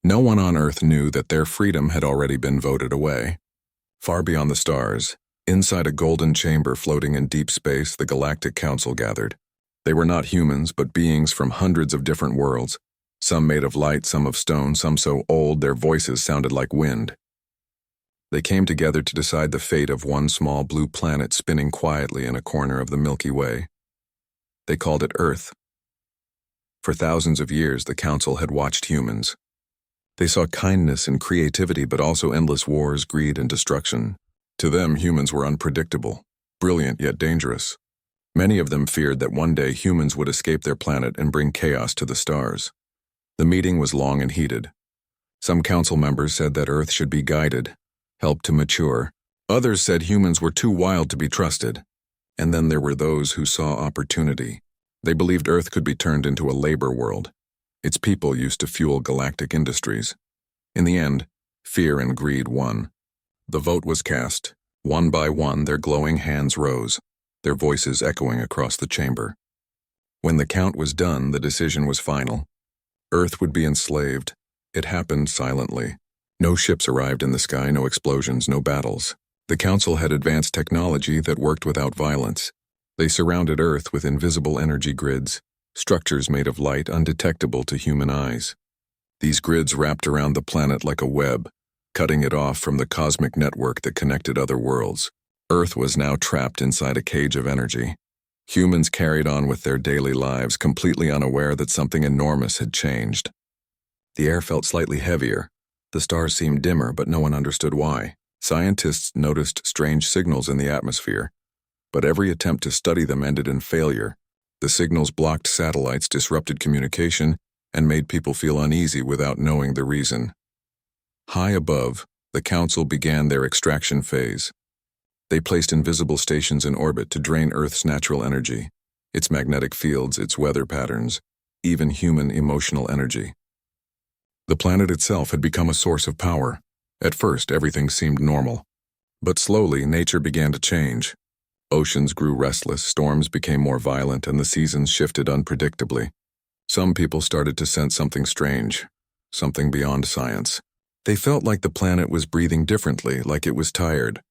No one on Earth knew that their freedom had already been voted away. Far beyond the stars, inside a golden chamber floating in deep space, the Galactic Council gathered. They were not humans, but beings from hundreds of different worlds, some made of light, some of stone, some so old their voices sounded like wind. They came together to decide the fate of one small blue planet spinning quietly in a corner of the Milky Way. They called it Earth. For thousands of years, the Council had watched humans. They saw kindness and creativity, but also endless wars, greed, and destruction. To them, humans were unpredictable, brilliant yet dangerous. Many of them feared that one day humans would escape their planet and bring chaos to the stars. The meeting was long and heated. Some council members said that Earth should be guided, helped to mature. Others said humans were too wild to be trusted. And then there were those who saw opportunity. They believed Earth could be turned into a labor world. Its people used to fuel galactic industries. In the end, fear and greed won. The vote was cast. One by one, their glowing hands rose, their voices echoing across the chamber. When the count was done, the decision was final. Earth would be enslaved. It happened silently. No ships arrived in the sky, no explosions, no battles. The Council had advanced technology that worked without violence. They surrounded Earth with invisible energy grids, structures made of light undetectable to human eyes. These grids wrapped around the planet like a web, cutting it off from the cosmic network that connected other worlds. Earth was now trapped inside a cage of energy. Humans carried on with their daily lives, completely unaware that something enormous had changed. The air felt slightly heavier. The stars seemed dimmer, but no one understood why. Scientists noticed strange signals in the atmosphere, but every attempt to study them ended in failure. The signals blocked satellites, disrupted communication, and made people feel uneasy without knowing the reason. High above, the Council began their extraction phase. They placed invisible stations in orbit to drain Earth's natural energy, its magnetic fields, its weather patterns, even human emotional energy. The planet itself had become a source of power. At first, everything seemed normal. But slowly, nature began to change. Oceans grew restless, storms became more violent, and the seasons shifted unpredictably. Some people started to sense something strange, something beyond science. They felt like the planet was breathing differently, like it was tired.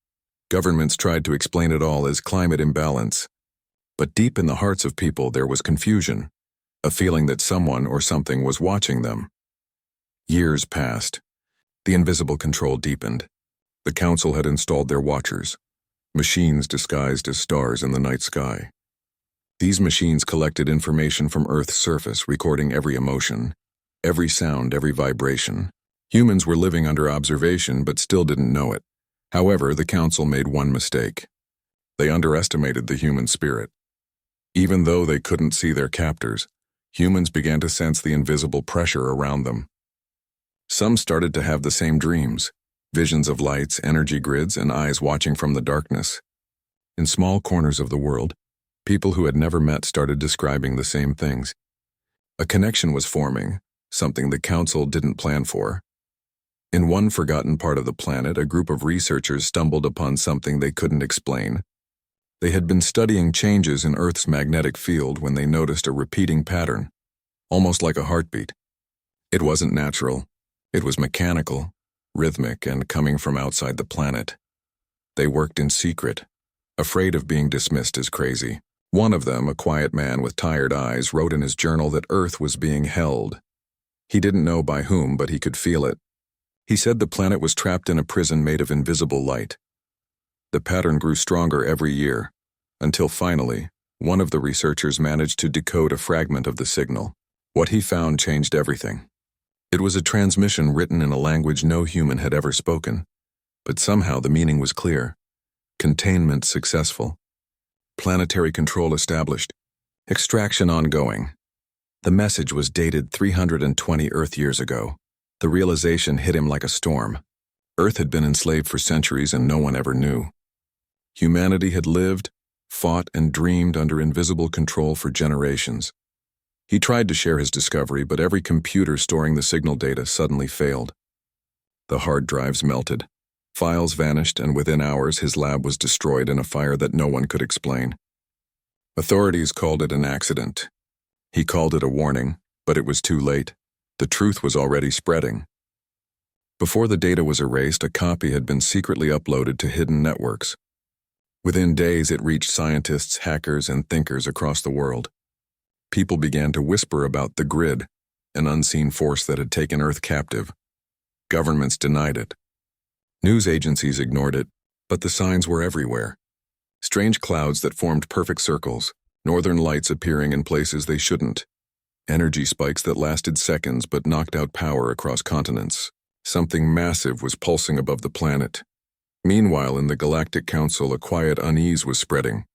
Governments tried to explain it all as climate imbalance. But deep in the hearts of people, there was confusion, a feeling that someone or something was watching them. Years passed. The invisible control deepened. The Council had installed their watchers, machines disguised as stars in the night sky. These machines collected information from Earth's surface, recording every emotion, every sound, every vibration. Humans were living under observation, but still didn't know it. However, the Council made one mistake. They underestimated the human spirit. Even though they couldn't see their captors, humans began to sense the invisible pressure around them. Some started to have the same dreams, visions of lights, energy grids, and eyes watching from the darkness. In small corners of the world, people who had never met started describing the same things. A connection was forming, something the Council didn't plan for. In one forgotten part of the planet, a group of researchers stumbled upon something they couldn't explain. They had been studying changes in Earth's magnetic field when they noticed a repeating pattern, almost like a heartbeat. It wasn't natural. It was mechanical, rhythmic, and coming from outside the planet. They worked in secret, afraid of being dismissed as crazy. One of them, a quiet man with tired eyes, wrote in his journal that Earth was being held. He didn't know by whom, but he could feel it. He said the planet was trapped in a prison made of invisible light. The pattern grew stronger every year, until finally, one of the researchers managed to decode a fragment of the signal. What he found changed everything. It was a transmission written in a language no human had ever spoken, but somehow the meaning was clear. Containment successful. Planetary control established. Extraction ongoing. The message was dated 320 Earth years ago. The realization hit him like a storm. Earth had been enslaved for centuries and no one ever knew. Humanity had lived, fought, and dreamed under invisible control for generations. He tried to share his discovery, but every computer storing the signal data suddenly failed. The hard drives melted. Files vanished, and within hours his lab was destroyed in a fire that no one could explain. Authorities called it an accident. He called it a warning, but it was too late. The truth was already spreading. Before the data was erased, a copy had been secretly uploaded to hidden networks. Within days, it reached scientists, hackers, and thinkers across the world. People began to whisper about the grid, an unseen force that had taken Earth captive. Governments denied it. News agencies ignored it, but the signs were everywhere. Strange clouds that formed perfect circles, northern lights appearing in places they shouldn't, energy spikes that lasted seconds but knocked out power across continents. Something massive was pulsing above the planet. Meanwhile, in the Galactic Council, a quiet unease was spreading.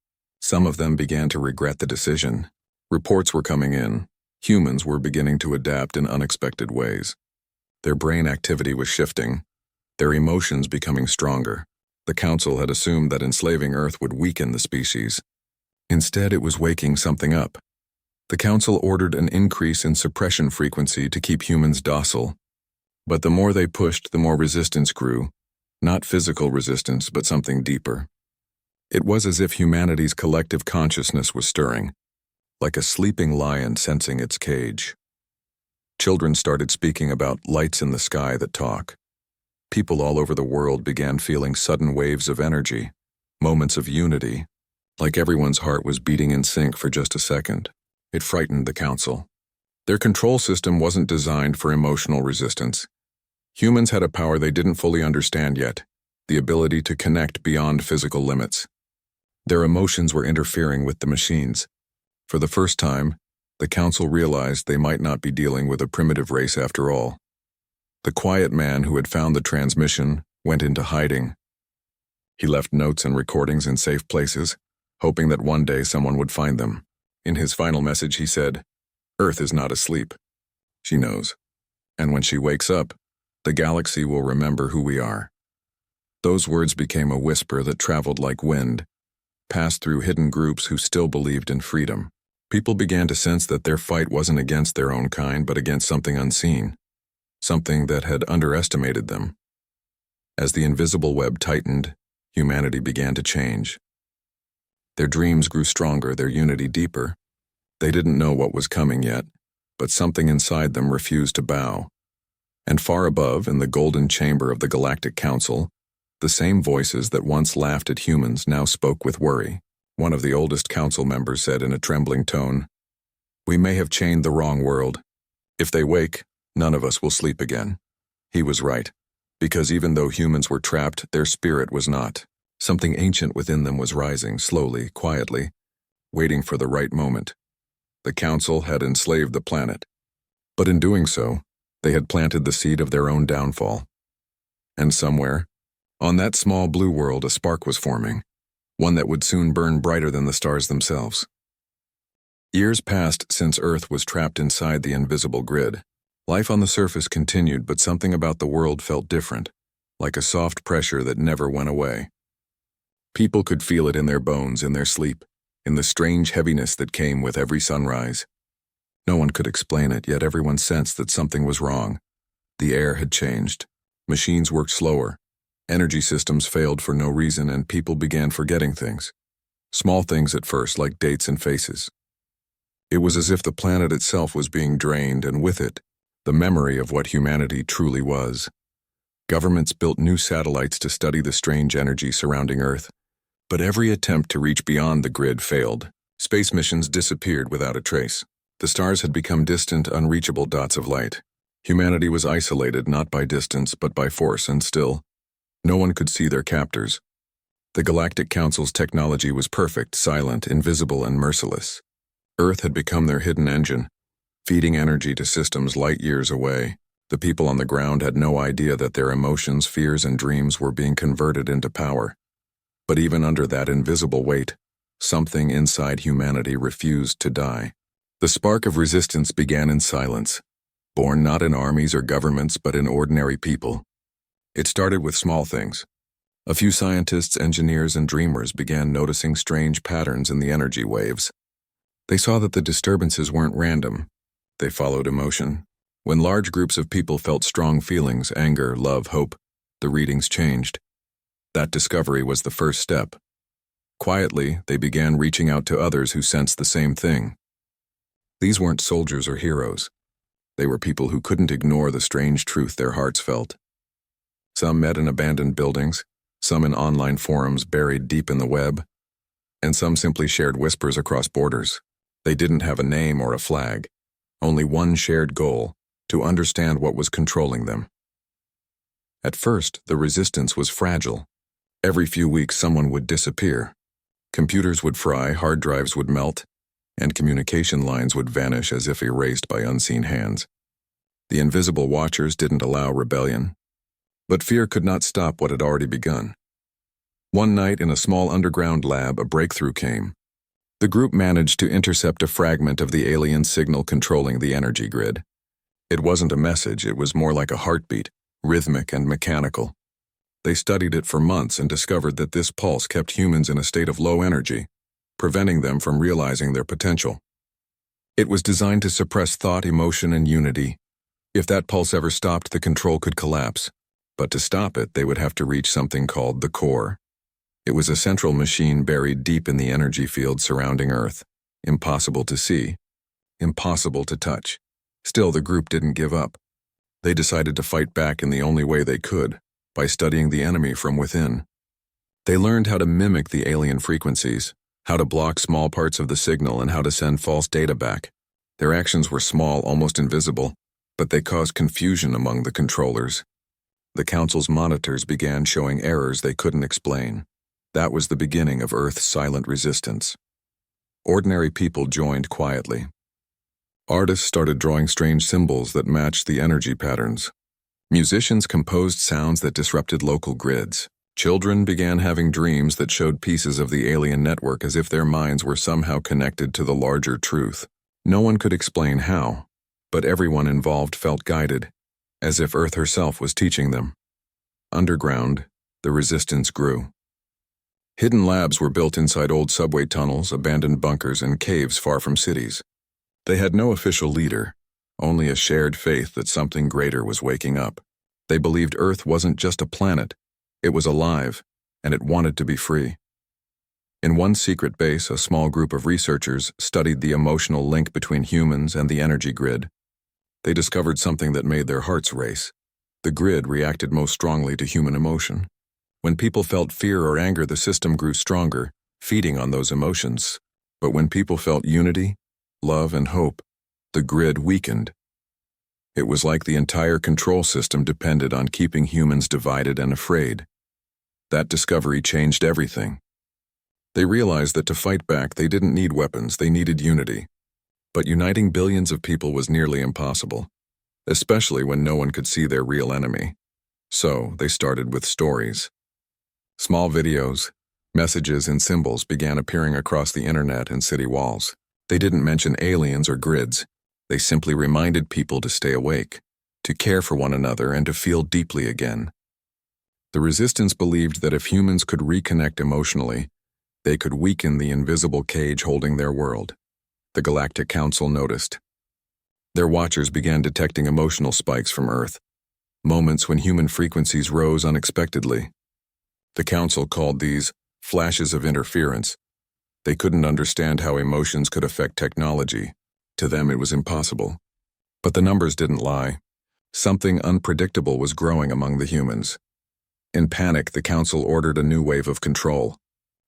Some of them began to regret the decision. Reports were coming in. Humans were beginning to adapt in unexpected ways. Their brain activity was shifting, their emotions becoming stronger. The Council had assumed that enslaving Earth would weaken the species. Instead, it was waking something up. The Council ordered an increase in suppression frequency to keep humans docile. But the more they pushed, the more resistance grew. Not physical resistance, but something deeper. It was as if humanity's collective consciousness was stirring, like a sleeping lion sensing its cage. Children started speaking about lights in the sky that talk. People all over the world began feeling sudden waves of energy, moments of unity, like everyone's heart was beating in sync for just a second. It frightened the Council. Their control system wasn't designed for emotional resistance. Humans had a power they didn't fully understand yet, the ability to connect beyond physical limits. Their emotions were interfering with the machines. For the first time, the Council realized they might not be dealing with a primitive race after all. The quiet man who had found the transmission went into hiding. He left notes and recordings in safe places, hoping that one day someone would find them. In his final message, he said, "Earth is not asleep. She knows. And when she wakes up, the galaxy will remember who we are." Those words became a whisper that traveled like wind, passed through hidden groups who still believed in freedom. People began to sense that their fight wasn't against their own kind, but against something unseen, something that had underestimated them. As the invisible web tightened, humanity began to change. Their dreams grew stronger, their unity deeper. They didn't know what was coming yet, but something inside them refused to bow. And far above, in the golden chamber of the Galactic Council, the same voices that once laughed at humans now spoke with worry. One of the oldest council members said in a trembling tone, "We may have chained the wrong world. If they wake, none of us will sleep again." He was right, because even though humans were trapped, their spirit was not. Something ancient within them was rising, slowly, quietly, waiting for the right moment. The Council had enslaved the planet, but in doing so, they had planted the seed of their own downfall. And somewhere, on that small blue world, a spark was forming, one that would soon burn brighter than the stars themselves. Years passed since Earth was trapped inside the invisible grid. Life on the surface continued, but something about the world felt different, like a soft pressure that never went away. People could feel it in their bones, in their sleep, in the strange heaviness that came with every sunrise. No one could explain it, yet everyone sensed that something was wrong. The air had changed. Machines worked slower. Energy systems failed for no reason, and people began forgetting things. Small things at first, like dates and faces. It was as if the planet itself was being drained, and with it, the memory of what humanity truly was. Governments built new satellites to study the strange energy surrounding Earth, but every attempt to reach beyond the grid failed. Space missions disappeared without a trace. The stars had become distant, unreachable dots of light. Humanity was isolated not by distance, but by force, and still, no one could see their captors. The Galactic Council's technology was perfect, silent, invisible, and merciless. Earth had become their hidden engine, feeding energy to systems light years away. The people on the ground had no idea that their emotions, fears, and dreams were being converted into power. But even under that invisible weight, something inside humanity refused to die. The spark of resistance began in silence, born not in armies or governments, but in ordinary people. It started with small things. A few scientists, engineers, and dreamers began noticing strange patterns in the energy waves. They saw that the disturbances weren't random. They followed emotion. When large groups of people felt strong feelings, anger, love, hope, the readings changed. That discovery was the first step. Quietly, they began reaching out to others who sensed the same thing. These weren't soldiers or heroes. They were people who couldn't ignore the strange truth their hearts felt. Some met in abandoned buildings, some in online forums buried deep in the web, and some simply shared whispers across borders. They didn't have a name or a flag, only one shared goal: to understand what was controlling them. At first, the resistance was fragile. Every few weeks someone would disappear. Computers would fry, hard drives would melt, and communication lines would vanish as if erased by unseen hands. The invisible watchers didn't allow rebellion, but fear could not stop what had already begun. One night in a small underground lab, a breakthrough came. The group managed to intercept a fragment of the alien signal controlling the energy grid. It wasn't a message, it was more like a heartbeat, rhythmic and mechanical. They studied it for months and discovered that this pulse kept humans in a state of low energy, preventing them from realizing their potential. It was designed to suppress thought, emotion, and unity. If that pulse ever stopped, the control could collapse. But to stop it, they would have to reach something called the core. It was a central machine buried deep in the energy field surrounding Earth. Impossible to see, impossible to touch. Still, the group didn't give up. They decided to fight back in the only way they could, by studying the enemy from within. They learned how to mimic the alien frequencies, how to block small parts of the signal, and how to send false data back. Their actions were small, almost invisible, but they caused confusion among the controllers. The Council's monitors began showing errors they couldn't explain. That was the beginning of Earth's silent resistance. Ordinary people joined quietly. Artists started drawing strange symbols that matched the energy patterns. Musicians composed sounds that disrupted local grids. Children began having dreams that showed pieces of the alien network as if their minds were somehow connected to the larger truth. No one could explain how, but everyone involved felt guided, as if Earth herself was teaching them. Underground, the resistance grew. Hidden labs were built inside old subway tunnels, abandoned bunkers, and caves far from cities. They had no official leader, only a shared faith that something greater was waking up. They believed Earth wasn't just a planet, it was alive, and it wanted to be free. In one secret base, a small group of researchers studied the emotional link between humans and the energy grid. They discovered something that made their hearts race. The grid reacted most strongly to human emotion. When people felt fear or anger, the system grew stronger, feeding on those emotions. But when people felt unity, love, and hope, the grid weakened. It was like the entire control system depended on keeping humans divided and afraid. That discovery changed everything. They realized that to fight back, they didn't need weapons, they needed unity. But uniting billions of people was nearly impossible, especially when no one could see their real enemy. So they started with stories. Small videos, messages, and symbols began appearing across the internet and city walls. They didn't mention aliens or grids. They simply reminded people to stay awake, to care for one another, and to feel deeply again. The resistance believed that if humans could reconnect emotionally, they could weaken the invisible cage holding their world. The Galactic Council noticed. Their watchers began detecting emotional spikes from Earth, moments when human frequencies rose unexpectedly. The Council called these flashes of interference. They couldn't understand how emotions could affect technology. To them, it was impossible. But the numbers didn't lie. Something unpredictable was growing among the humans. In panic, the Council ordered a new wave of control.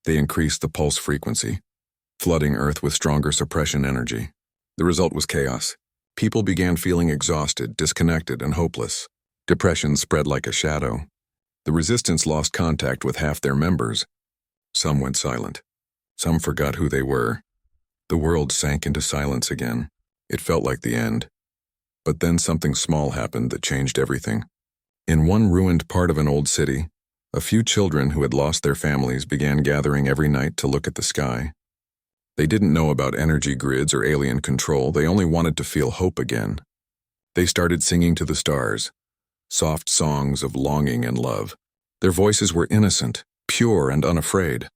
They increased the pulse frequency, flooding Earth with stronger suppression energy. The result was chaos. People began feeling exhausted, disconnected, and hopeless. Depression spread like a shadow. The resistance lost contact with half their members. Some went silent. Some forgot who they were. The world sank into silence again. It felt like the end. But then something small happened that changed everything. In one ruined part of an old city, a few children who had lost their families began gathering every night to look at the sky. They didn't know about energy grids or alien control, they only wanted to feel hope again. They started singing to the stars, soft songs of longing and love. Their voices were innocent, pure, and unafraid.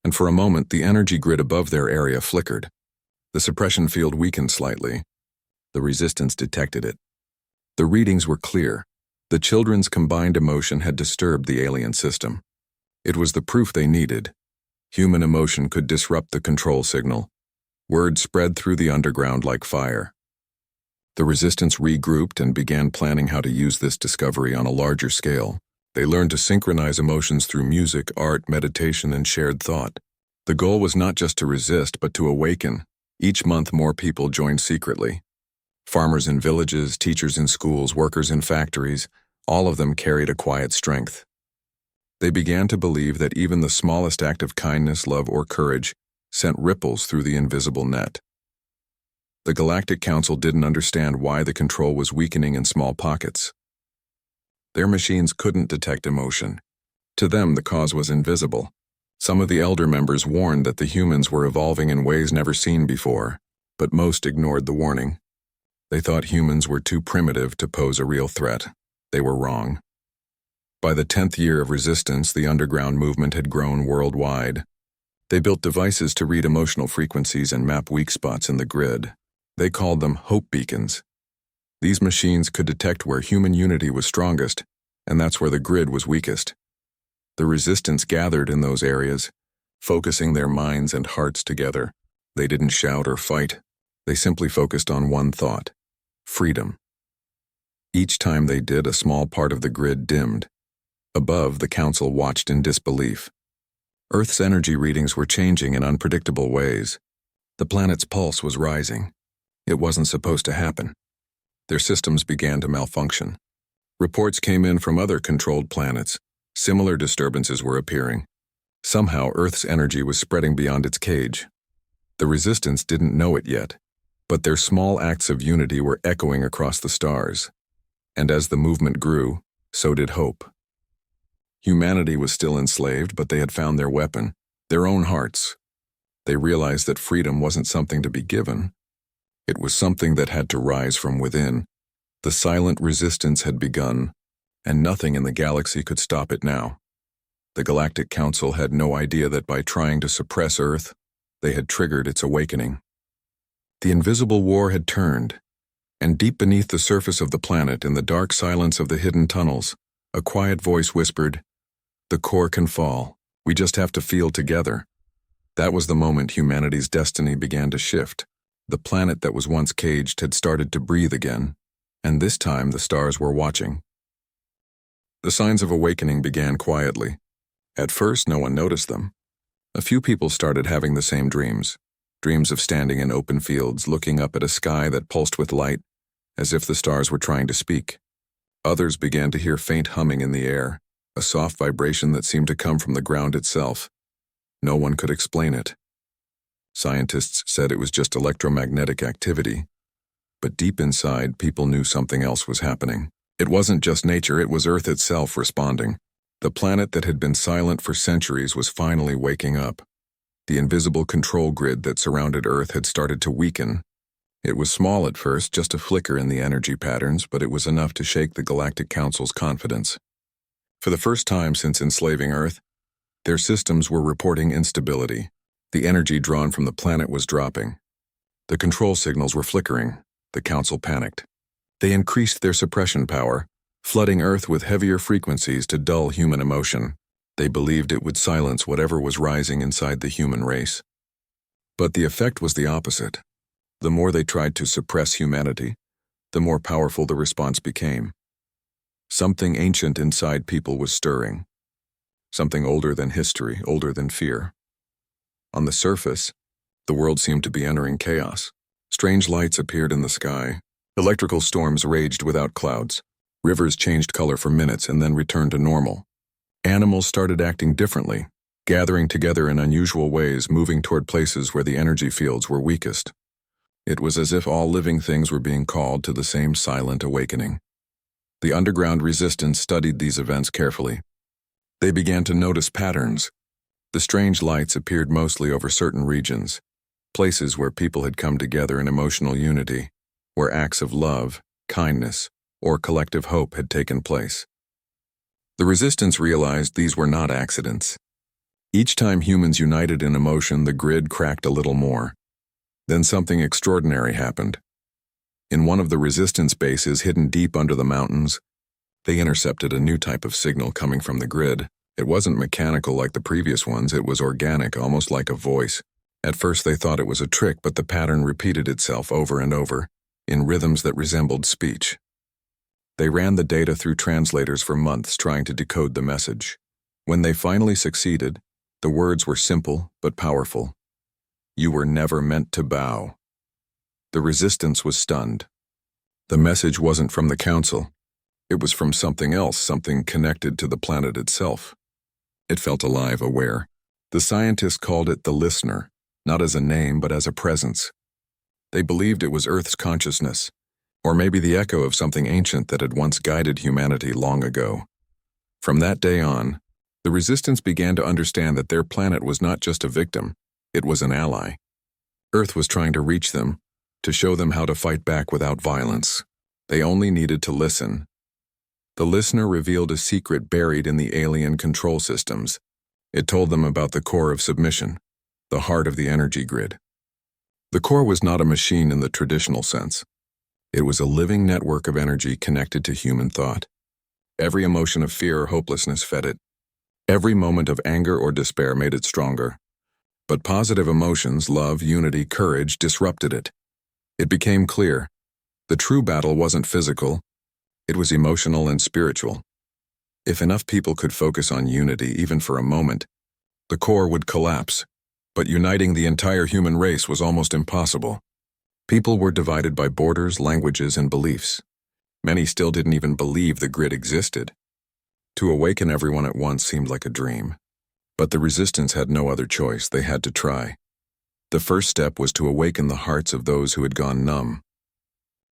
And for a moment, the energy grid above their area flickered. The suppression field weakened slightly. The resistance detected it. The readings were clear. The children's combined emotion had disturbed the alien system. It was the proof they needed. Human emotion could disrupt the control signal. Word spread through the underground like fire. The resistance regrouped and began planning how to use this discovery on a larger scale. They learned to synchronize emotions through music, art, meditation, and shared thought. The goal was not just to resist, but to awaken. Each month, more people joined secretly. Farmers in villages, teachers in schools, workers in factories, all of them carried a quiet strength. They began to believe that even the smallest act of kindness, love, or courage sent ripples through the invisible net. The Galactic Council didn't understand why the control was weakening in small pockets. Their machines couldn't detect emotion. To them, the cause was invisible. Some of the elder members warned that the humans were evolving in ways never seen before, but most ignored the warning. They thought humans were too primitive to pose a real threat. They were wrong. By the 10th year of resistance, the underground movement had grown worldwide. They built devices to read emotional frequencies and map weak spots in the grid. They called them hope beacons. These machines could detect where human unity was strongest, and that's where the grid was weakest. The resistance gathered in those areas, focusing their minds and hearts together. They didn't shout or fight. They simply focused on one thought: freedom. Each time they did, a small part of the grid dimmed. Above, the council watched in disbelief. Earth's energy readings were changing in unpredictable ways. The planet's pulse was rising. It wasn't supposed to happen. Their systems began to malfunction. Reports came in from other controlled planets. Similar disturbances were appearing. Somehow, Earth's energy was spreading beyond its cage. The resistance didn't know it yet, but their small acts of unity were echoing across the stars. And as the movement grew, so did hope. Humanity was still enslaved, but they had found their weapon, their own hearts. They realized that freedom wasn't something to be given. It was something that had to rise from within. The silent resistance had begun, and nothing in the galaxy could stop it now. The Galactic Council had no idea that by trying to suppress Earth, they had triggered its awakening. The invisible war had turned, and deep beneath the surface of the planet, in the dark silence of the hidden tunnels, a quiet voice whispered, "The core can fall. We just have to feel together." That was the moment humanity's destiny began to shift. The planet that was once caged had started to breathe again, and this time the stars were watching. The signs of awakening began quietly. At first, no one noticed them. A few people started having the same dreams of standing in open fields, looking up at a sky that pulsed with light, as if the stars were trying to speak. Others began to hear faint humming in the air, a soft vibration that seemed to come from the ground itself. No one could explain it. Scientists said it was just electromagnetic activity, but deep inside, people knew something else was happening. It wasn't just nature, it was Earth itself responding. The planet that had been silent for centuries was finally waking up. The invisible control grid that surrounded Earth had started to weaken. It was small at first, just a flicker in the energy patterns, but it was enough to shake the Galactic Council's confidence. For the first time since enslaving Earth, their systems were reporting instability. The energy drawn from the planet was dropping. The control signals were flickering. The Council panicked. They increased their suppression power, flooding Earth with heavier frequencies to dull human emotion. They believed it would silence whatever was rising inside the human race. But the effect was the opposite. The more they tried to suppress humanity, the more powerful the response became. Something ancient inside people was stirring. Something older than history, older than fear. On the surface, the world seemed to be entering chaos. Strange lights appeared in the sky. Electrical storms raged without clouds. Rivers changed color for minutes and then returned to normal. Animals started acting differently, gathering together in unusual ways, moving toward places where the energy fields were weakest. It was as if all living things were being called to the same silent awakening. The underground resistance studied these events carefully. They began to notice patterns. The strange lights appeared mostly over certain regions, places where people had come together in emotional unity, where acts of love, kindness, or collective hope had taken place. The resistance realized these were not accidents. Each time humans united in emotion, the grid cracked a little more. Then something extraordinary happened. In one of the resistance bases hidden deep under the mountains, they intercepted a new type of signal coming from the grid. It wasn't mechanical like the previous ones, it was organic, almost like a voice. At first they thought it was a trick, but the pattern repeated itself over and over, in rhythms that resembled speech. They ran the data through translators for months trying to decode the message. When they finally succeeded, the words were simple but powerful. You were never meant to bow. The resistance was stunned. The message wasn't from the council. It was from something else, something connected to the planet itself. It felt alive, aware. The scientists called it the listener, not as a name but as a presence. They believed it was Earth's consciousness, or maybe the echo of something ancient that had once guided humanity long ago. From that day on, the resistance began to understand that their planet was not just a victim, it was an ally. Earth was trying to reach them, to show them how to fight back without violence. They only needed to listen. The listener revealed a secret buried in the alien control systems. It told them about the core of submission, the heart of the energy grid. The core was not a machine in the traditional sense. It was a living network of energy connected to human thought. Every emotion of fear or hopelessness fed it. Every moment of anger or despair made it stronger. But positive emotions, love, unity, courage, disrupted it. It became clear. The true battle wasn't physical. It was emotional and spiritual. If enough people could focus on unity, even for a moment, the core would collapse. But uniting the entire human race was almost impossible. People were divided by borders, languages, and beliefs. Many still didn't even believe the grid existed. To awaken everyone at once seemed like a dream. But the resistance had no other choice. They had to try. The first step was to awaken the hearts of those who had gone numb.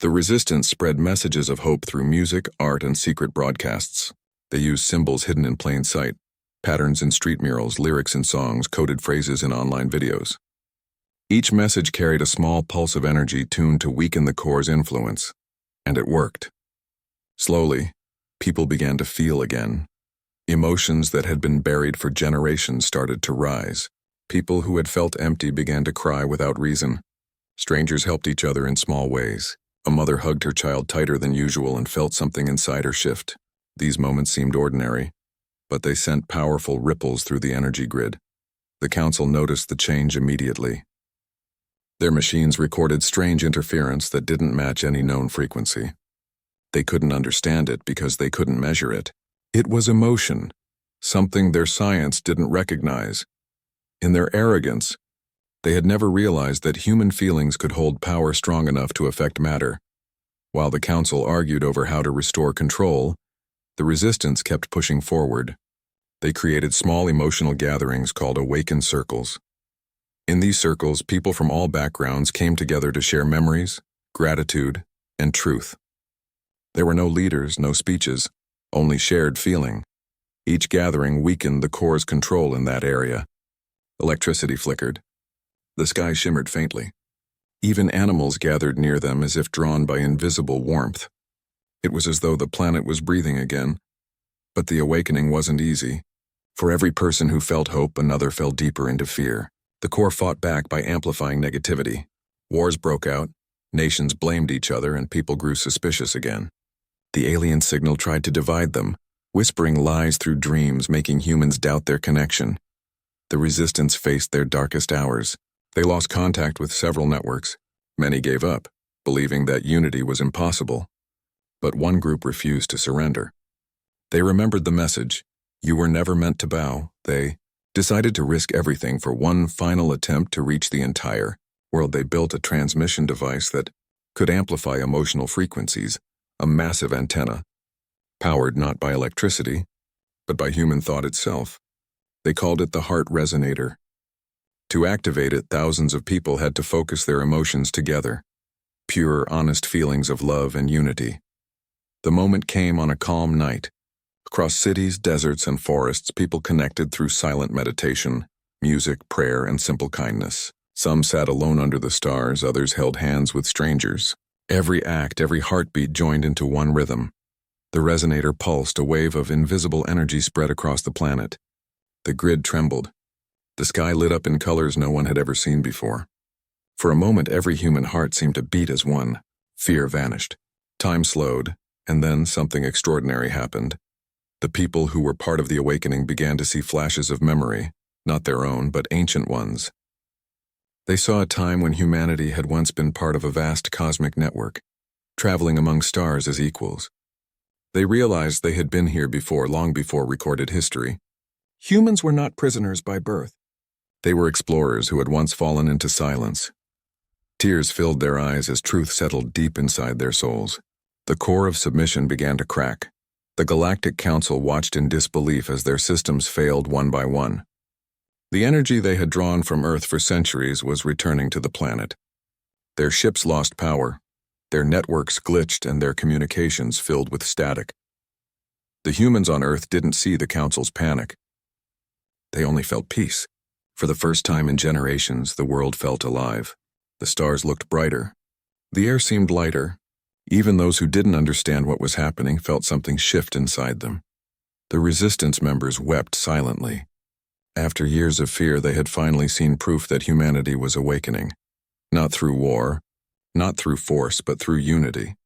The resistance spread messages of hope through music, art, and secret broadcasts. They used symbols hidden in plain sight, patterns in street murals, lyrics in songs, coded phrases in online videos. Each message carried a small pulse of energy tuned to weaken the core's influence, and it worked. Slowly, people began to feel again. Emotions that had been buried for generations started to rise. People who had felt empty began to cry without reason. Strangers helped each other in small ways. A mother hugged her child tighter than usual and felt something inside her shift. These moments seemed ordinary, but they sent powerful ripples through the energy grid. The council noticed the change immediately. Their machines recorded strange interference that didn't match any known frequency. They couldn't understand it because they couldn't measure it. It was emotion, something their science didn't recognize. In their arrogance, they had never realized that human feelings could hold power strong enough to affect matter. While the council argued over how to restore control, the resistance kept pushing forward. They created small emotional gatherings called awaken circles. In these circles, people from all backgrounds came together to share memories, gratitude, and truth. There were no leaders, no speeches, only shared feeling. Each gathering weakened the core's control in that area. Electricity flickered. The sky shimmered faintly. Even animals gathered near them as if drawn by invisible warmth. It was as though the planet was breathing again. But the awakening wasn't easy. For every person who felt hope, another fell deeper into fear. The core fought back by amplifying negativity. Wars broke out, nations blamed each other, and people grew suspicious again. The alien signal tried to divide them, whispering lies through dreams, making humans doubt their connection. The resistance faced their darkest hours. They lost contact with several networks. Many gave up, believing that unity was impossible. But one group refused to surrender. They remembered the message, "You were never meant to bow." They decided to risk everything for one final attempt to reach the entire world. They built a transmission device that could amplify emotional frequencies, a massive antenna, powered not by electricity, but by human thought itself. They called it the heart resonator. To activate it, thousands of people had to focus their emotions together, pure, honest feelings of love and unity. The moment came on a calm night. Across cities, deserts, and forests, people connected through silent meditation, music, prayer, and simple kindness. Some sat alone under the stars, others held hands with strangers. Every act, every heartbeat joined into one rhythm. The resonator pulsed, a wave of invisible energy spread across the planet. The grid trembled. The sky lit up in colors no one had ever seen before. For a moment, every human heart seemed to beat as one. Fear vanished. Time slowed, and then something extraordinary happened. The people who were part of the awakening began to see flashes of memory, not their own, but ancient ones. They saw a time when humanity had once been part of a vast cosmic network, traveling among stars as equals. They realized they had been here before, long before recorded history. Humans were not prisoners by birth. They were explorers who had once fallen into silence. Tears filled their eyes as truth settled deep inside their souls. The core of submission began to crack. The Galactic Council watched in disbelief as their systems failed one by one. The energy they had drawn from Earth for centuries was returning to the planet. Their ships lost power, their networks glitched, and their communications filled with static. The humans on Earth didn't see the Council's panic. They only felt peace. For the first time in generations, the world felt alive. The stars looked brighter. The air seemed lighter. Even those who didn't understand what was happening felt something shift inside them. The Resistance members wept silently. After years of fear, they had finally seen proof that humanity was awakening. Not through war, not through force, but through unity.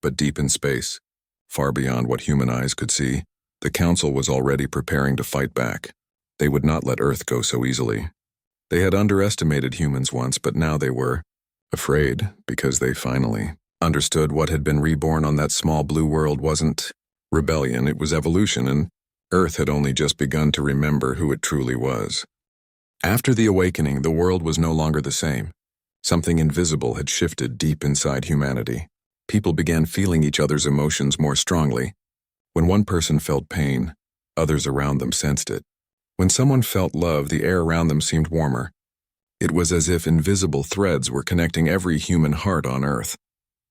But deep in space, far beyond what human eyes could see, the Council was already preparing to fight back. They would not let Earth go so easily. They had underestimated humans once, but now they were afraid because they finally understood what had been reborn on that small blue world wasn't rebellion, it was evolution, and Earth had only just begun to remember who it truly was. After the awakening, the world was no longer the same. Something invisible had shifted deep inside humanity. People began feeling each other's emotions more strongly. When one person felt pain, others around them sensed it. When someone felt love, the air around them seemed warmer. It was as if invisible threads were connecting every human heart on Earth.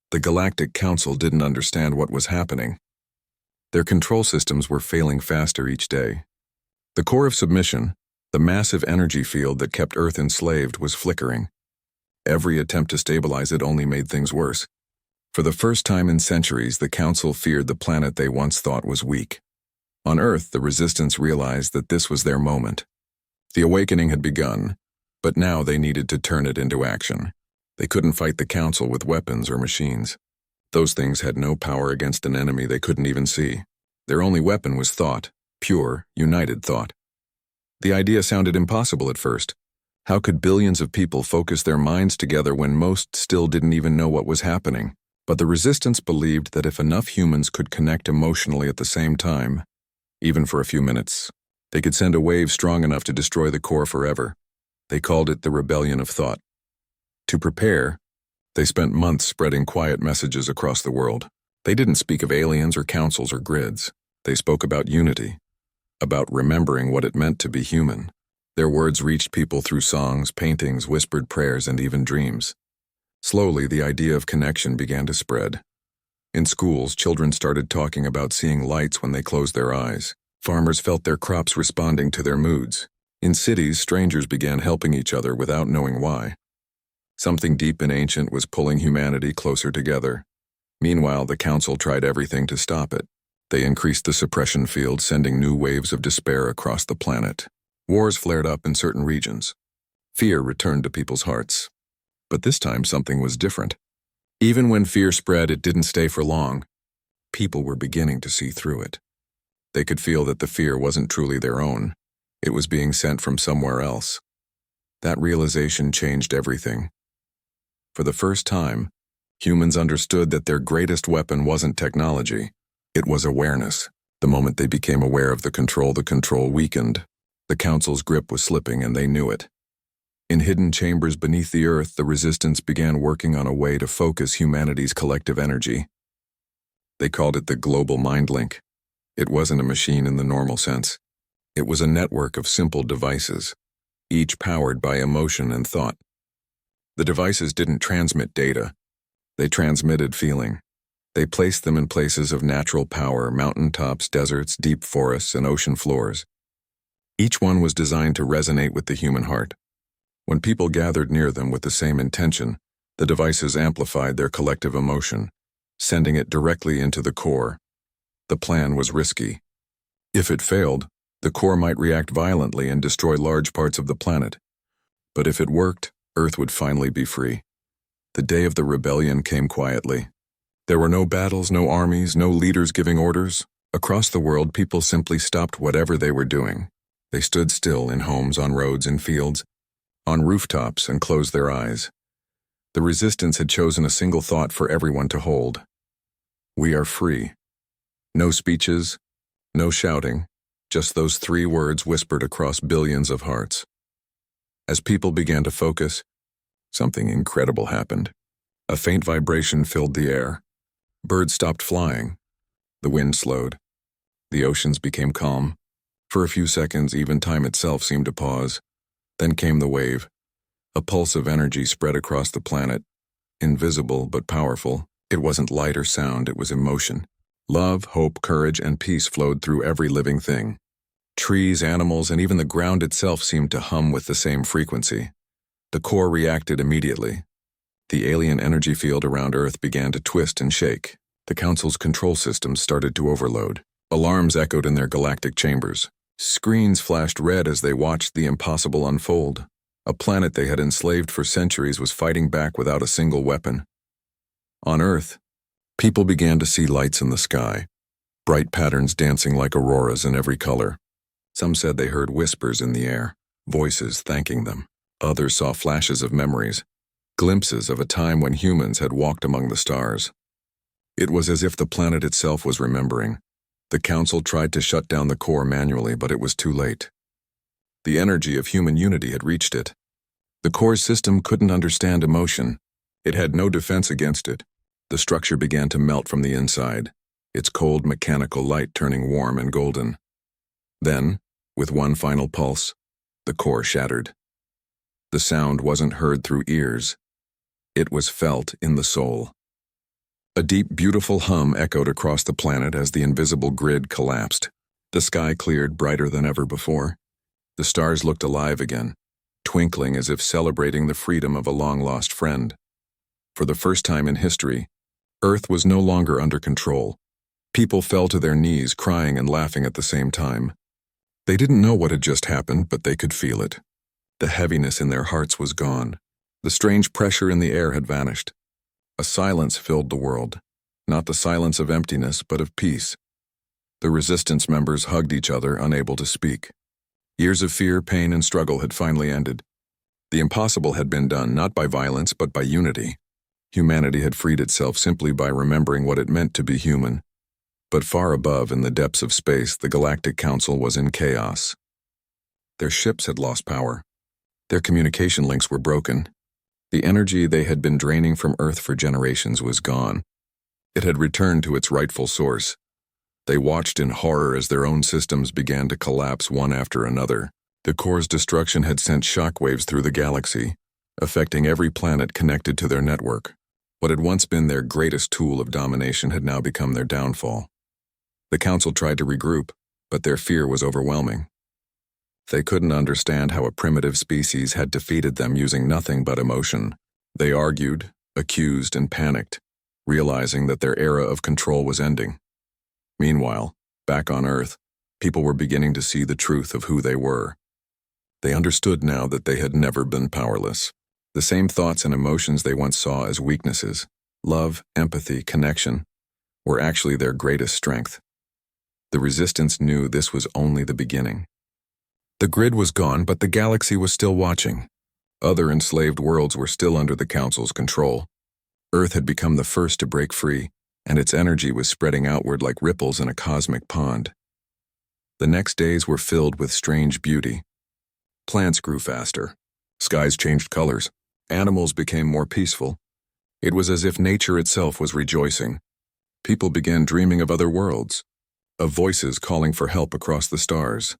The Galactic Council didn't understand what was happening. Their control systems were failing faster each day. The core of submission, the massive energy field that kept Earth enslaved, was flickering. Every attempt to stabilize it only made things worse. For the first time in centuries, the Council feared the planet they once thought was weak. On Earth, the Resistance realized that this was their moment. The awakening had begun, but now they needed to turn it into action. They couldn't fight the Council with weapons or machines. Those things had no power against an enemy they couldn't even see. Their only weapon was thought, pure, united thought. The idea sounded impossible at first. How could billions of people focus their minds together when most still didn't even know what was happening? But the Resistance believed that if enough humans could connect emotionally at the same time, even for a few minutes, they could send a wave strong enough to destroy the core forever. They called it the Rebellion of Thought. To prepare, they spent months spreading quiet messages across the world. They didn't speak of aliens or councils or grids. They spoke about unity, about remembering what it meant to be human. Their words reached people through songs, paintings, whispered prayers, and even dreams. Slowly, the idea of connection began to spread. In schools, children started talking about seeing lights when they closed their eyes. Farmers felt their crops responding to their moods. In cities, strangers began helping each other without knowing why. Something deep and ancient was pulling humanity closer together. Meanwhile, the Council tried everything to stop it. They increased the suppression field, sending new waves of despair across the planet. Wars flared up in certain regions. Fear returned to people's hearts. But this time, something was different. Even when fear spread, it didn't stay for long. People were beginning to see through it. They could feel that the fear wasn't truly their own. It was being sent from somewhere else. That realization changed everything. For the first time, humans understood that their greatest weapon wasn't technology. It was awareness. The moment they became aware of the control weakened. The Council's grip was slipping, and they knew it. In hidden chambers beneath the Earth, the Resistance began working on a way to focus humanity's collective energy. They called it the Global Mind Link. It wasn't a machine in the normal sense. It was a network of simple devices, each powered by emotion and thought. The devices didn't transmit data. They transmitted feeling. They placed them in places of natural power: mountaintops, deserts, deep forests, and ocean floors. Each one was designed to resonate with the human heart. When people gathered near them with the same intention, the devices amplified their collective emotion, sending it directly into the core. The plan was risky. If it failed, the core might react violently and destroy large parts of the planet. But if it worked, Earth would finally be free. The day of the rebellion came quietly. There were no battles, no armies, no leaders giving orders. Across the world, people simply stopped whatever they were doing. They stood still in homes, on roads, in fields, on rooftops, and closed their eyes. The Resistance had chosen a single thought for everyone to hold. We are free. No speeches, no shouting, just those 3 words whispered across billions of hearts. As people began to focus, something incredible happened. A faint vibration filled the air. Birds stopped flying. The wind slowed. The oceans became calm. For a few seconds, even time itself seemed to pause. Then came the wave. A pulse of energy spread across the planet. Invisible but powerful. It wasn't light or sound, it was emotion. Love, hope, courage, and peace flowed through every living thing. Trees, animals, and even the ground itself seemed to hum with the same frequency. The core reacted immediately. The alien energy field around Earth began to twist and shake. The Council's control systems started to overload. Alarms echoed in their galactic chambers. Screens flashed red as they watched the impossible unfold. A planet they had enslaved for centuries was fighting back without a single weapon. On Earth, people began to see lights in the sky, bright patterns dancing like auroras in every color. Some said they heard whispers in the air, voices thanking them. Others saw flashes of memories, glimpses of a time when humans had walked among the stars. It was as if the planet itself was remembering. The Council tried to shut down the core manually, but it was too late. The energy of human unity had reached it. The core's system couldn't understand emotion. It had no defense against it. The structure began to melt from the inside, its cold mechanical light turning warm and golden. Then, with one final pulse, the core shattered. The sound wasn't heard through ears. It was felt in the soul. A deep, beautiful hum echoed across the planet as the invisible grid collapsed. The sky cleared brighter than ever before. The stars looked alive again, twinkling as if celebrating the freedom of a long-lost friend. For the first time in history, Earth was no longer under control. People fell to their knees, crying and laughing at the same time. They didn't know what had just happened, but they could feel it. The heaviness in their hearts was gone. The strange pressure in the air had vanished. A silence filled the world, not the silence of emptiness, but of peace. The resistance members hugged each other, unable to speak. Years of fear, pain, and struggle had finally ended. The impossible had been done, not by violence, but by unity. Humanity had freed itself simply by remembering what it meant to be human. But far above, in the depths of space, the Galactic Council was in chaos. Their ships had lost power. Their communication links were broken. The energy they had been draining from Earth for generations was gone. It had returned to its rightful source. They watched in horror as their own systems began to collapse one after another. The core's destruction had sent shockwaves through the galaxy, affecting every planet connected to their network. What had once been their greatest tool of domination had now become their downfall. The Council tried to regroup, but their fear was overwhelming. They couldn't understand how a primitive species had defeated them using nothing but emotion. They argued, accused, and panicked, realizing that their era of control was ending. Meanwhile, back on Earth, people were beginning to see the truth of who they were. They understood now that they had never been powerless. The same thoughts and emotions they once saw as weaknesses, love, empathy, connection, were actually their greatest strength. The Resistance knew this was only the beginning. The grid was gone, but the galaxy was still watching. Other enslaved worlds were still under the Council's control. Earth had become the first to break free, and its energy was spreading outward like ripples in a cosmic pond. The next days were filled with strange beauty. Plants grew faster. Skies changed colors. Animals became more peaceful. It was as if nature itself was rejoicing. People began dreaming of other worlds, of voices calling for help across the stars.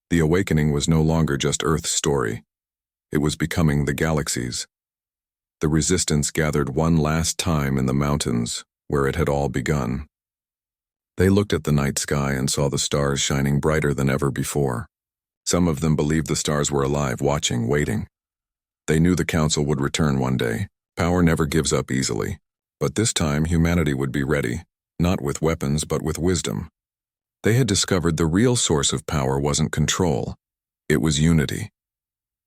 The awakening was no longer just Earth's story. It was becoming the galaxy's. The Resistance gathered one last time in the mountains, where it had all begun. They looked at the night sky and saw the stars shining brighter than ever before. Some of them believed the stars were alive, watching, waiting. They knew the Council would return one day. Power never gives up easily. But this time, humanity would be ready, not with weapons, but with wisdom. They had discovered the real source of power wasn't control. It was unity.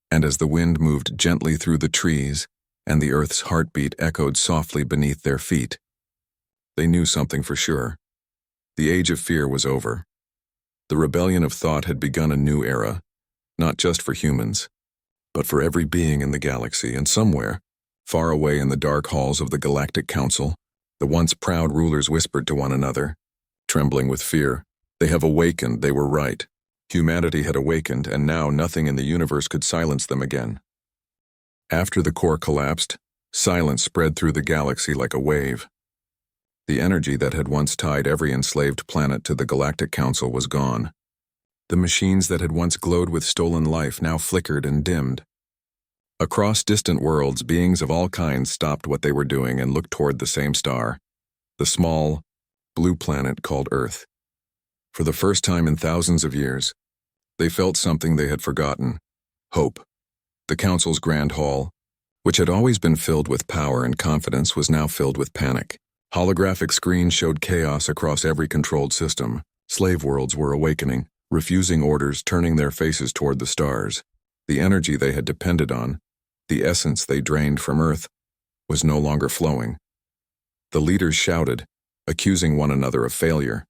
And as the wind moved gently through the trees, and the Earth's heartbeat echoed softly beneath their feet, they knew something for sure. The age of fear was over. The rebellion of thought had begun a new era, not just for humans, but for every being in the galaxy. And somewhere, far away in the dark halls of the Galactic Council, the once proud rulers whispered to one another, trembling with fear. They have awakened, they were right. Humanity had awakened, and now nothing in the universe could silence them again. After the core collapsed, silence spread through the galaxy like a wave. The energy that had once tied every enslaved planet to the Galactic Council was gone. The machines that had once glowed with stolen life now flickered and dimmed. Across distant worlds, beings of all kinds stopped what they were doing and looked toward the same star, the small, blue planet called Earth. For the first time in thousands of years, they felt something they had forgotten: hope. The Council's Grand Hall, which had always been filled with power and confidence, was now filled with panic. Holographic screens showed chaos across every controlled system. Slave worlds were awakening, refusing orders, turning their faces toward the stars. The energy they had depended on, the essence they drained from Earth, was no longer flowing. The leaders shouted, accusing one another of failure.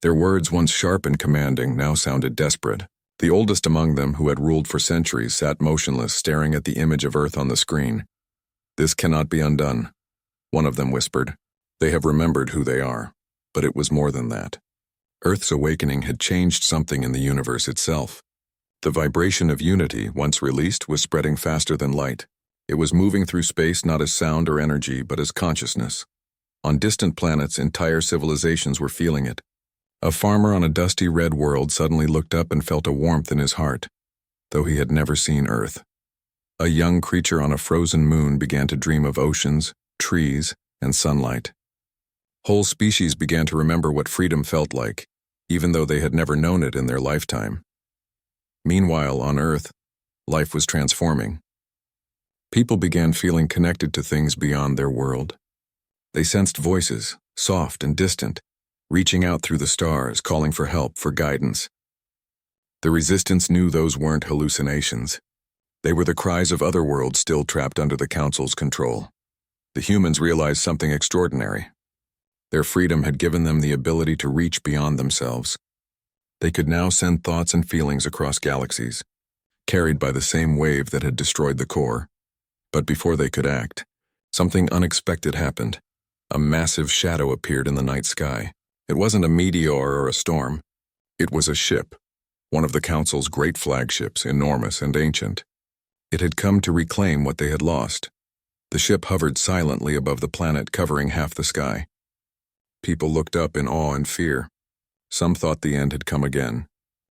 Their words, once sharp and commanding, now sounded desperate. The oldest among them, who had ruled for centuries, sat motionless, staring at the image of Earth on the screen. "This cannot be undone," one of them whispered. "They have remembered who they are." But it was more than that. Earth's awakening had changed something in the universe itself. The vibration of unity, once released, was spreading faster than light. It was moving through space not as sound or energy, but as consciousness. On distant planets, entire civilizations were feeling it. A farmer on a dusty red world suddenly looked up and felt a warmth in his heart, though he had never seen Earth. A young creature on a frozen moon began to dream of oceans, trees, and sunlight. Whole species began to remember what freedom felt like, even though they had never known it in their lifetime. Meanwhile, on Earth, life was transforming. People began feeling connected to things beyond their world. They sensed voices, soft and distant, reaching out through the stars, calling for help, for guidance. The resistance knew those weren't hallucinations. They were the cries of other worlds still trapped under the Council's control. The humans realized something extraordinary. Their freedom had given them the ability to reach beyond themselves. They could now send thoughts and feelings across galaxies, carried by the same wave that had destroyed the core. But before they could act, something unexpected happened. A massive shadow appeared in the night sky. It wasn't a meteor or a storm. It was a ship, one of the Council's great flagships, enormous and ancient. It had come to reclaim what they had lost. The ship hovered silently above the planet, covering half the sky. People looked up in awe and fear. Some thought the end had come again,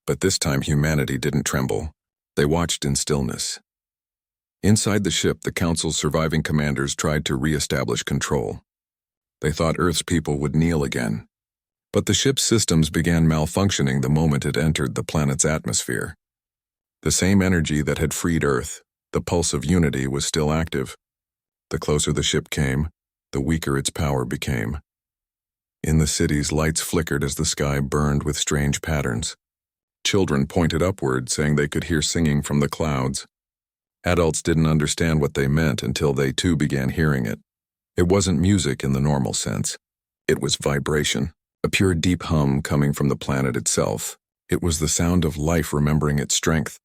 but this time humanity didn't tremble. They watched in stillness. Inside the ship, the Council's surviving commanders tried to re-establish control. They thought Earth's people would kneel again. But the ship's systems began malfunctioning the moment it entered the planet's atmosphere. The same energy that had freed Earth, the pulse of unity, was still active. The closer the ship came, the weaker its power became. In the cities, lights flickered as the sky burned with strange patterns. Children pointed upward, saying they could hear singing from the clouds. Adults didn't understand what they meant until they too began hearing it. It wasn't music in the normal sense. It was vibration, a pure deep hum coming from the planet itself. It was the sound of life remembering its strength.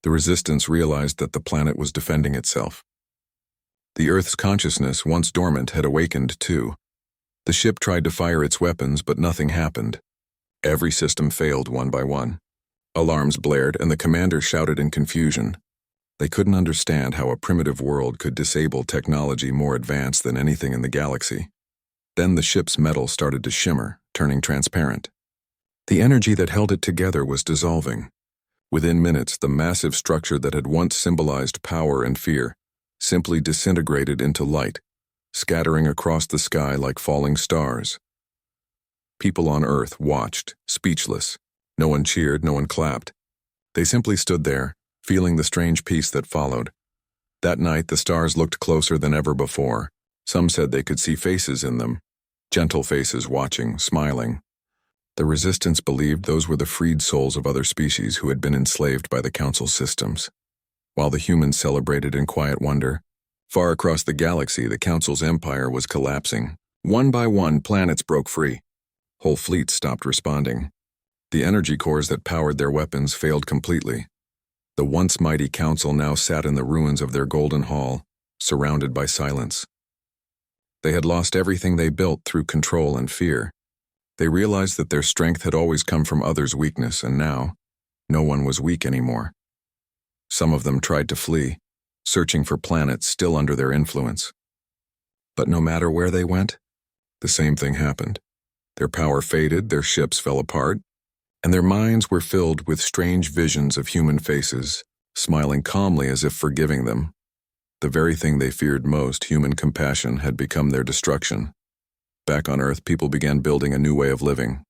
The resistance realized that the planet was defending itself. The Earth's consciousness, once dormant, had awakened too. The ship tried to fire its weapons, but nothing happened. Every system failed one by one. Alarms blared, and the commanders shouted in confusion. They couldn't understand how a primitive world could disable technology more advanced than anything in the galaxy. Then the ship's metal started to shimmer, turning transparent. The energy that held it together was dissolving. Within minutes, the massive structure that had once symbolized power and fear simply disintegrated into light, scattering across the sky like falling stars. People on Earth watched, speechless. No one cheered, no one clapped. They simply stood there, feeling the strange peace that followed. That night, the stars looked closer than ever before. Some said they could see faces in them, gentle faces watching, smiling. The resistance believed those were the freed souls of other species who had been enslaved by the Council systems. While the humans celebrated in quiet wonder, far across the galaxy, the Council's empire was collapsing. One by one, planets broke free. Whole fleets stopped responding. The energy cores that powered their weapons failed completely. The once mighty Council now sat in the ruins of their golden hall, surrounded by silence. They had lost everything they built through control and fear. They realized that their strength had always come from others' weakness, and now, no one was weak anymore. Some of them tried to flee, searching for planets still under their influence. But no matter where they went, the same thing happened. Their power faded, their ships fell apart, and their minds were filled with strange visions of human faces, smiling calmly as if forgiving them. The very thing they feared most, human compassion, had become their destruction. Back on Earth, people began building a new way of living.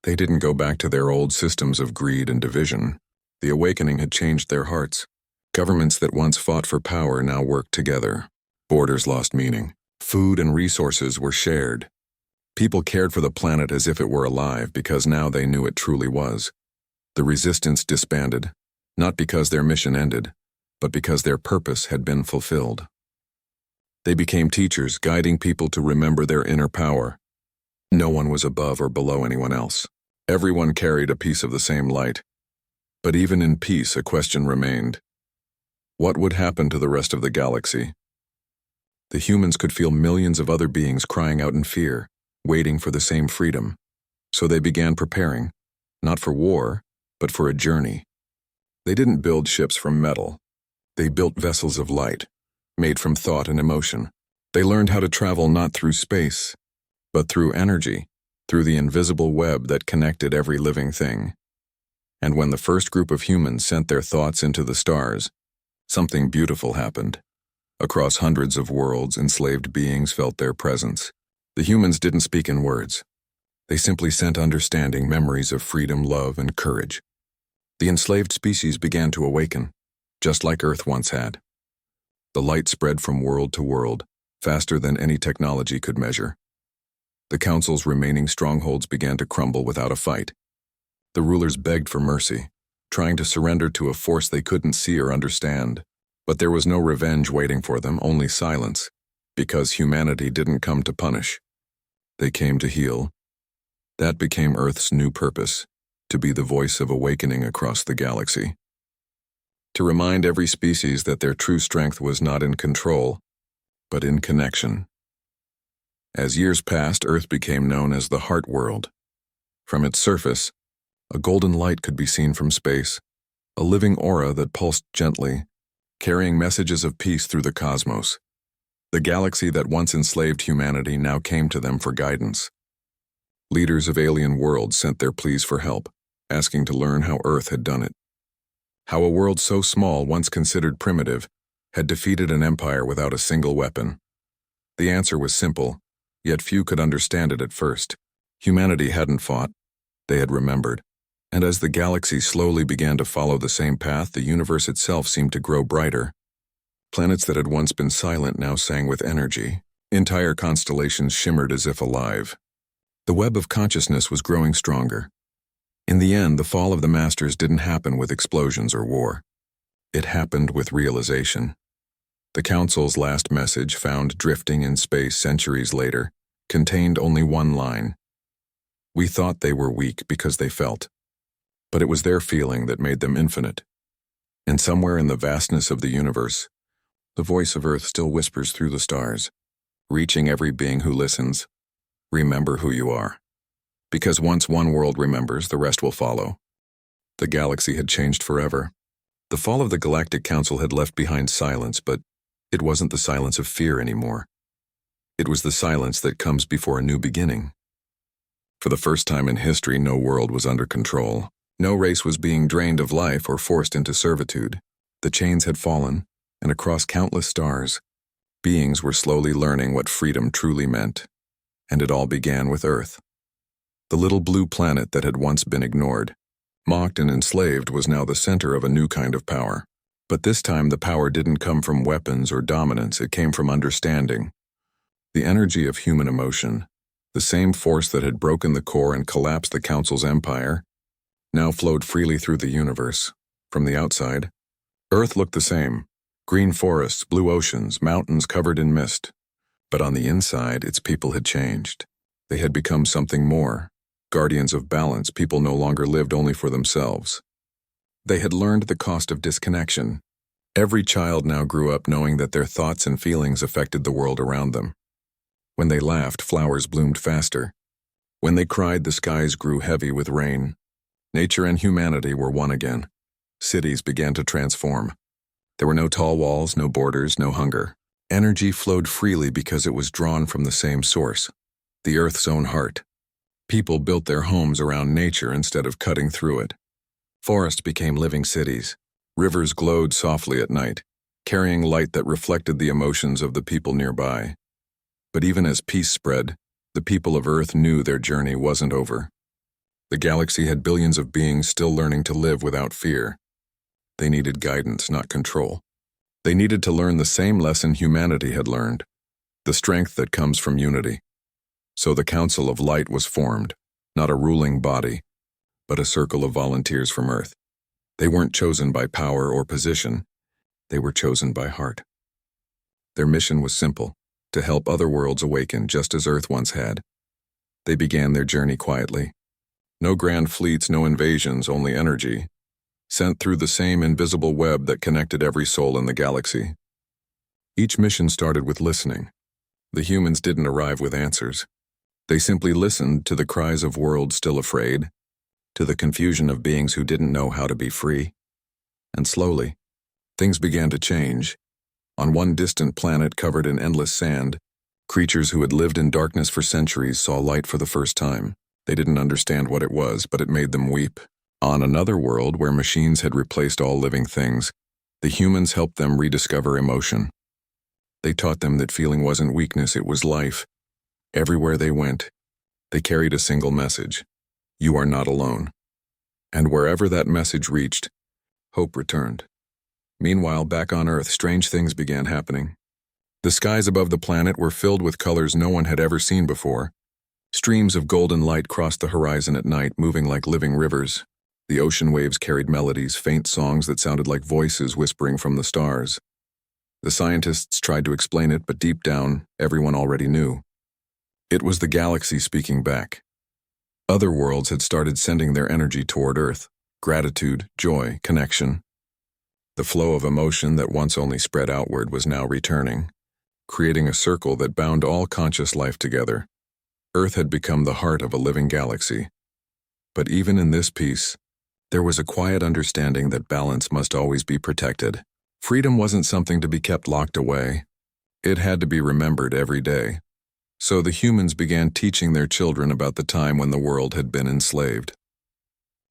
They didn't go back to their old systems of greed and division. The awakening had changed their hearts. Governments that once fought for power now worked together. Borders lost meaning. Food and resources were shared. People cared for the planet as if it were alive because now they knew it truly was. The resistance disbanded, not because their mission ended, but because their purpose had been fulfilled. They became teachers, guiding people to remember their inner power. No one was above or below anyone else. Everyone carried a piece of the same light. But even in peace, a question remained. What would happen to the rest of the galaxy? The humans could feel millions of other beings crying out in fear, waiting for the same freedom. So they began preparing, not for war, but for a journey. They didn't build ships from metal. They built vessels of light, made from thought and emotion. They learned how to travel not through space, but through energy, through the invisible web that connected every living thing. And when the first group of humans sent their thoughts into the stars, something beautiful happened. Across hundreds of worlds, enslaved beings felt their presence. The humans didn't speak in words. They simply sent understanding, memories of freedom, love, and courage. The enslaved species began to awaken, just like Earth once had. The light spread from world to world, faster than any technology could measure. The Council's remaining strongholds began to crumble without a fight. The rulers begged for mercy, trying to surrender to a force they couldn't see or understand. But there was no revenge waiting for them, only silence, because humanity didn't come to punish. They came to heal. That became Earth's new purpose, to be the voice of awakening across the galaxy. To remind every species that their true strength was not in control, but in connection. As years passed, Earth became known as the Heart World. From its surface, a golden light could be seen from space, a living aura that pulsed gently, carrying messages of peace through the cosmos. The galaxy that once enslaved humanity now came to them for guidance. Leaders of alien worlds sent their pleas for help, asking to learn how Earth had done it. How a world so small, once considered primitive, had defeated an empire without a single weapon. The answer was simple, yet few could understand it at first. Humanity hadn't fought, they had remembered. And as the galaxy slowly began to follow the same path, the universe itself seemed to grow brighter. Planets that had once been silent now sang with energy. Entire constellations shimmered as if alive. The web of consciousness was growing stronger. In the end, the fall of the Masters didn't happen with explosions or war. It happened with realization. The Council's last message, found drifting in space centuries later, contained only one line. We thought they were weak because they felt. But it was their feeling that made them infinite. And somewhere in the vastness of the universe, the voice of Earth still whispers through the stars, reaching every being who listens. Remember who you are. Because once one world remembers, the rest will follow. The galaxy had changed forever. The fall of the Galactic Council had left behind silence, but it wasn't the silence of fear anymore. It was the silence that comes before a new beginning. For the first time in history, no world was under control. No race was being drained of life or forced into servitude. The chains had fallen, and across countless stars, beings were slowly learning what freedom truly meant. And it all began with Earth. The little blue planet that had once been ignored, mocked and enslaved, was now the center of a new kind of power. But this time the power didn't come from weapons or dominance, it came from understanding. The energy of human emotion, the same force that had broken the core and collapsed the Council's empire, now flowed freely through the universe. From the outside, Earth looked the same. Green forests, blue oceans, mountains covered in mist. But on the inside, its people had changed. They had become something more. Guardians of balance, people no longer lived only for themselves. They had learned the cost of disconnection. Every child now grew up knowing that their thoughts and feelings affected the world around them. When they laughed, flowers bloomed faster. When they cried, the skies grew heavy with rain. Nature and humanity were one again. Cities began to transform. There were no tall walls, no borders, no hunger. Energy flowed freely because it was drawn from the same source, the Earth's own heart. People built their homes around nature instead of cutting through it. Forests became living cities. Rivers glowed softly at night, carrying light that reflected the emotions of the people nearby. But even as peace spread, the people of Earth knew their journey wasn't over. The galaxy had billions of beings still learning to live without fear. They needed guidance, not control. They needed to learn the same lesson humanity had learned, the strength that comes from unity. So the Council of Light was formed, not a ruling body, but a circle of volunteers from Earth. They weren't chosen by power or position. They were chosen by heart. Their mission was simple, to help other worlds awaken just as Earth once had. They began their journey quietly. No grand fleets, no invasions, only energy, sent through the same invisible web that connected every soul in the galaxy. Each mission started with listening. The humans didn't arrive with answers. They simply listened to the cries of worlds still afraid, to the confusion of beings who didn't know how to be free. And slowly, things began to change. On one distant planet covered in endless sand, creatures who had lived in darkness for centuries saw light for the first time. They didn't understand what it was, but it made them weep. On another world where machines had replaced all living things, the humans helped them rediscover emotion. They taught them that feeling wasn't weakness, it was life. Everywhere they went, they carried a single message: you are not alone. And wherever that message reached, hope returned. Meanwhile, back on Earth, strange things began happening. The skies above the planet were filled with colors no one had ever seen before. Streams of golden light crossed the horizon at night, moving like living rivers. The ocean waves carried melodies, faint songs that sounded like voices whispering from the stars. The scientists tried to explain it, but deep down, everyone already knew. It was the galaxy speaking back. Other worlds had started sending their energy toward Earth: gratitude, joy, connection. The flow of emotion that once only spread outward was now returning, creating a circle that bound all conscious life together. Earth had become the heart of a living galaxy. But even in this peace, there was a quiet understanding that balance must always be protected. Freedom wasn't something to be kept locked away. It had to be remembered every day. So the humans began teaching their children about the time when the world had been enslaved.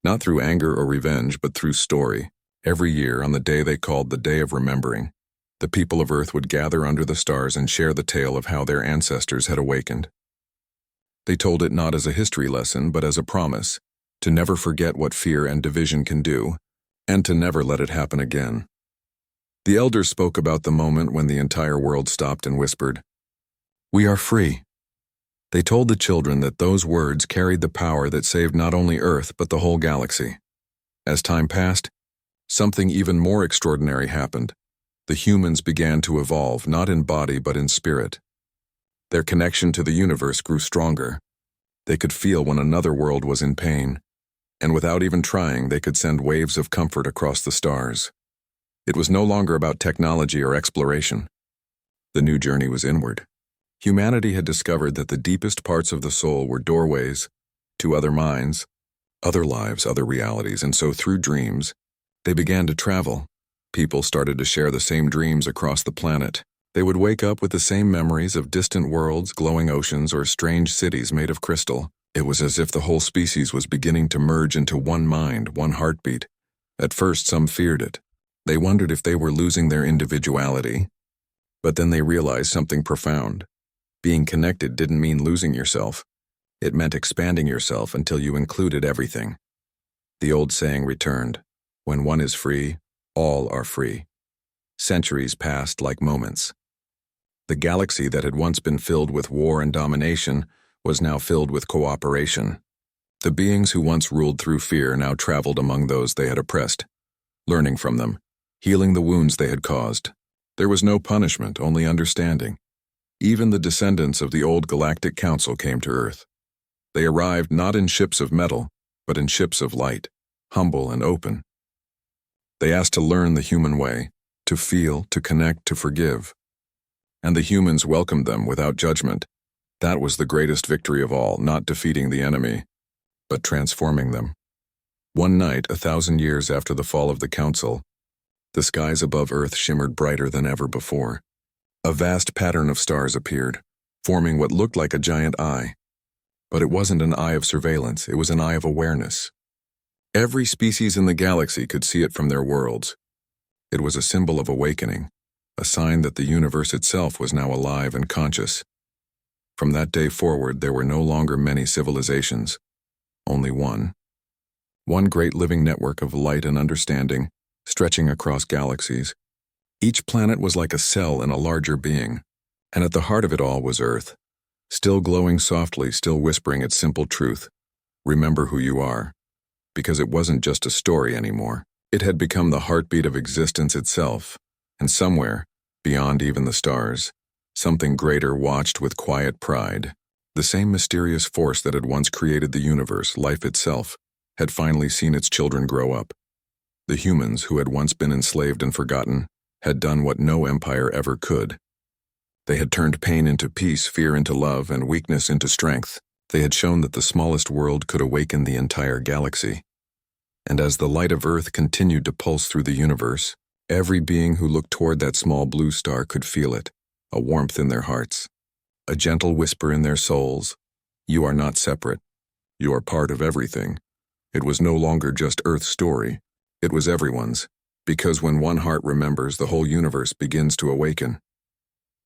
Not through anger or revenge, but through story. Every year, on the day they called the Day of Remembering, the people of Earth would gather under the stars and share the tale of how their ancestors had awakened. They told it not as a history lesson, but as a promise, to never forget what fear and division can do, and to never let it happen again. The elders spoke about the moment when the entire world stopped and whispered, "We are free." They told the children that those words carried the power that saved not only Earth, but the whole galaxy. As time passed, something even more extraordinary happened. The humans began to evolve, not in body but in spirit. Their connection to the universe grew stronger. They could feel when another world was in pain, and without even trying, they could send waves of comfort across the stars. It was no longer about technology or exploration. The new journey was inward. Humanity had discovered that the deepest parts of the soul were doorways to other minds, other lives, other realities, and so through dreams, they began to travel. People started to share the same dreams across the planet. They would wake up with the same memories of distant worlds, glowing oceans, or strange cities made of crystal. It was as if the whole species was beginning to merge into one mind, one heartbeat. At first, some feared it. They wondered if they were losing their individuality. But then they realized something profound. Being connected didn't mean losing yourself. It meant expanding yourself until you included everything. The old saying returned, "When one is free, all are free." Centuries passed like moments. The galaxy that had once been filled with war and domination was now filled with cooperation. The beings who once ruled through fear now traveled among those they had oppressed, learning from them, healing the wounds they had caused. There was no punishment, only understanding. Even the descendants of the old Galactic Council came to Earth. They arrived not in ships of metal, but in ships of light, humble and open. They asked to learn the human way, to feel, to connect, to forgive. And the humans welcomed them without judgment. That was the greatest victory of all, not defeating the enemy, but transforming them. One night, 1,000 years after the fall of the Council, the skies above Earth shimmered brighter than ever before. A vast pattern of stars appeared, forming what looked like a giant eye. But it wasn't an eye of surveillance, it was an eye of awareness. Every species in the galaxy could see it from their worlds. It was a symbol of awakening, a sign that the universe itself was now alive and conscious. From that day forward, there were no longer many civilizations, only one. One great living network of light and understanding, stretching across galaxies. Each planet was like a cell in a larger being, and at the heart of it all was Earth, still glowing softly, still whispering its simple truth. Remember who you are. Because it wasn't just a story anymore. It had become the heartbeat of existence itself, and somewhere, beyond even the stars, something greater watched with quiet pride. The same mysterious force that had once created the universe, life itself, had finally seen its children grow up. The humans, who had once been enslaved and forgotten, had done what no empire ever could. They had turned pain into peace, fear into love, and weakness into strength. They had shown that the smallest world could awaken the entire galaxy. And as the light of Earth continued to pulse through the universe, every being who looked toward that small blue star could feel it, a warmth in their hearts, a gentle whisper in their souls. You are not separate. You are part of everything. It was no longer just Earth's story. It was everyone's, because when one heart remembers, the whole universe begins to awaken.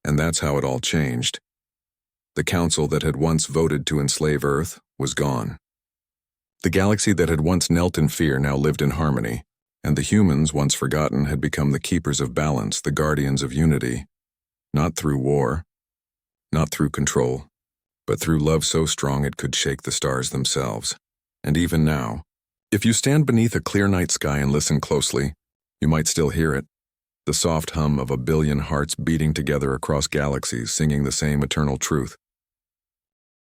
And that's how it all changed. The council that had once voted to enslave Earth was gone. The galaxy that had once knelt in fear now lived in harmony, and the humans, once forgotten, had become the keepers of balance, the guardians of unity. Not through war, not through control, but through love so strong it could shake the stars themselves. And even now, if you stand beneath a clear night sky and listen closely, you might still hear it. The soft hum of 1 billion hearts beating together across galaxies, singing the same eternal truth.